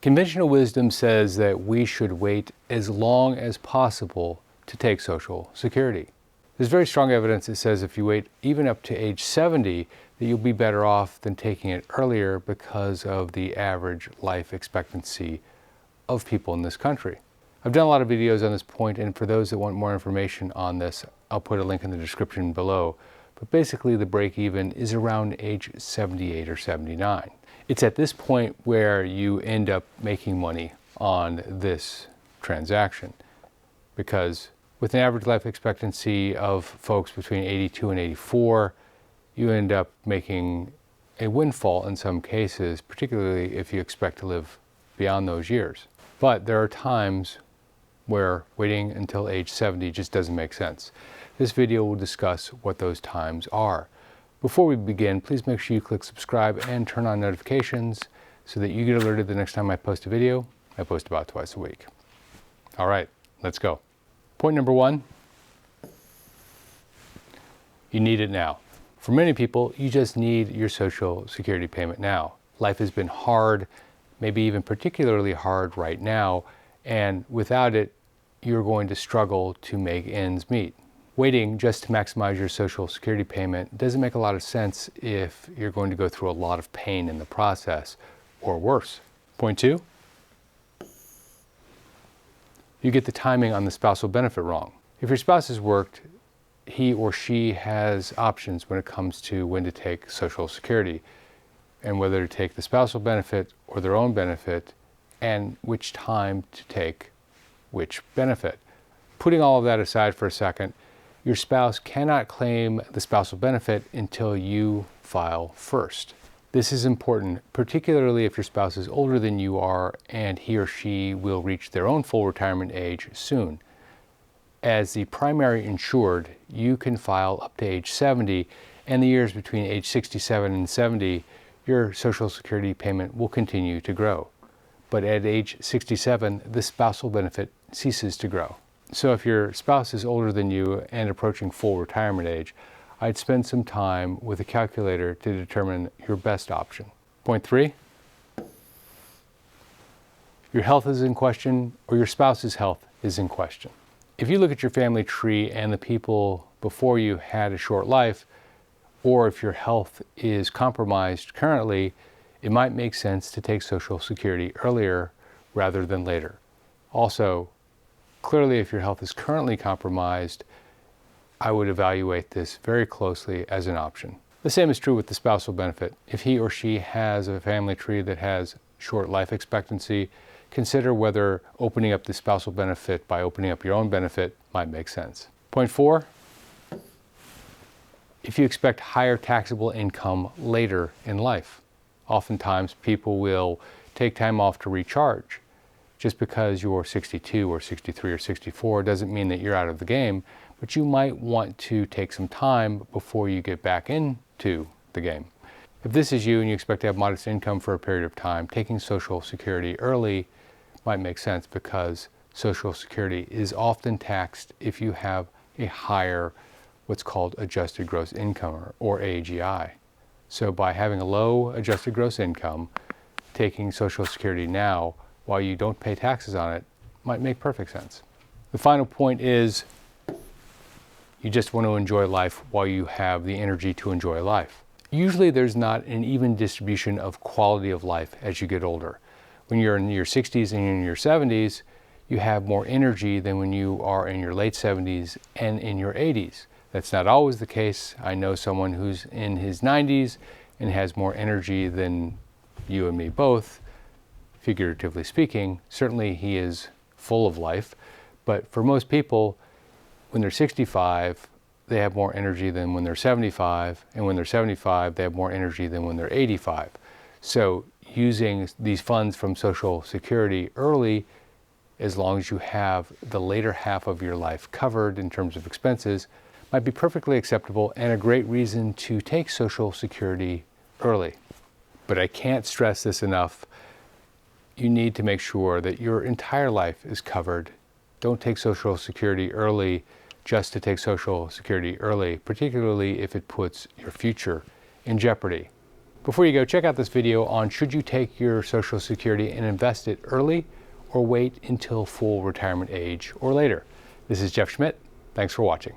Conventional wisdom says that we should wait as long as possible to take Social Security. There's very strong evidence that says if you wait even up to age 70, that you'll be better off than taking it earlier because of the average life expectancy of people in this country. I've done a lot of videos on this point, and for those that want more information on this, I'll put a link in the description below. But basically the break even is around age 78 or 79. It's at this point where you end up making money on this transaction, because with an average life expectancy of folks between 82 and 84, you end up making a windfall in some cases, particularly if you expect to live beyond those years. But there are times where waiting until age 70 just doesn't make sense. This video will discuss what those times are. Before we begin, please make sure you click subscribe and turn on notifications so that you get alerted the next time I post a video. I post about twice a week. All right, let's go. Point number one, you need it now. For many people, you just need your Social Security payment now. Life has been hard, maybe even particularly hard right now, and without it, you're going to struggle to make ends meet. Waiting just to maximize your Social Security payment doesn't make a lot of sense if you're going to go through a lot of pain in the process, or worse. Point two, you get the timing on the spousal benefit wrong. If your spouse has worked, he or she has options when it comes to when to take Social Security and whether to take the spousal benefit or their own benefit, and which time to take which benefit. Putting all of that aside for a second, your spouse cannot claim the spousal benefit until you file first. This is important, particularly if your spouse is older than you are and he or she will reach their own full retirement age soon. As the primary insured, you can file up to age 70, and the years between age 67 and 70, your Social Security payment will continue to grow. But at age 67, the spousal benefit ceases to grow. So if your spouse is older than you and approaching full retirement age, I'd spend some time with a calculator to determine your best option. Point three, your health is in question, or your spouse's health is in question. If you look at your family tree and the people before you had a short life, or if your health is compromised currently, it might make sense to take Social Security earlier rather than later. Also, clearly, if your health is currently compromised, I would evaluate this very closely as an option. The same is true with the spousal benefit. If he or she has a family tree that has short life expectancy, consider whether opening up the spousal benefit by opening up your own benefit might make sense. Point four, if you expect higher taxable income later in life. Oftentimes people will take time off to recharge. Just because you're 62 or 63 or 64 doesn't mean that you're out of the game, but you might want to take some time before you get back into the game. If this is you and you expect to have modest income for a period of time, taking Social Security early might make sense, because Social Security is often taxed if you have a higher, what's called adjusted gross income, or AGI. So by having a low adjusted gross income, taking Social Security now while you don't pay taxes on it might make perfect sense. The final point is you just want to enjoy life while you have the energy to enjoy life. Usually there's not an even distribution of quality of life as you get older. When you're in your 60s and in your 70s, you have more energy than when you are in your late 70s and in your 80s. That's not always the case. I know someone who's in his 90s and has more energy than you and me both, figuratively speaking. Certainly he is full of life, but for most people, when they're 65, they have more energy than when they're 75, and when they're 75, they have more energy than when they're 85. So using these funds from Social Security early, as long as you have the later half of your life covered in terms of expenses, might be perfectly acceptable and a great reason to take Social Security early. But I can't stress this enough. You need to make sure that your entire life is covered. Don't take Social Security early just to take Social Security early, particularly if it puts your future in jeopardy. Before you go, check out this video on should you take your Social Security and invest it early or wait until full retirement age or later. This is Jeff Schmidt. Thanks for watching.